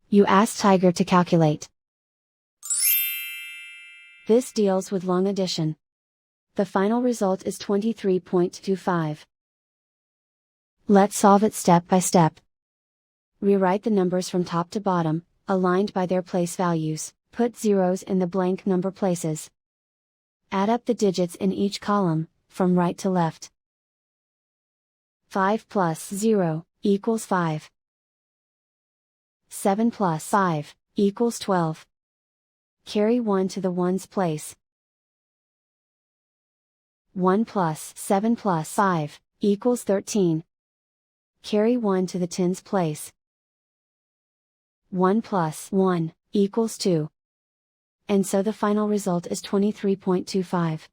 You ask Tiger to calculate. This deals with long addition. The final result is 23.25. Let's solve it step by step. Rewrite the numbers from top to bottom, aligned by their place values, put zeros in the blank number places. Add up the digits in each column, from right to left. 5 plus 0 equals 5. 7 plus 5 equals 12. Carry 1 to the ones place. 1 plus 7 plus 5 equals 13. Carry 1 to the tens place. 1 plus 1 equals 2. And so the final result is 23.25.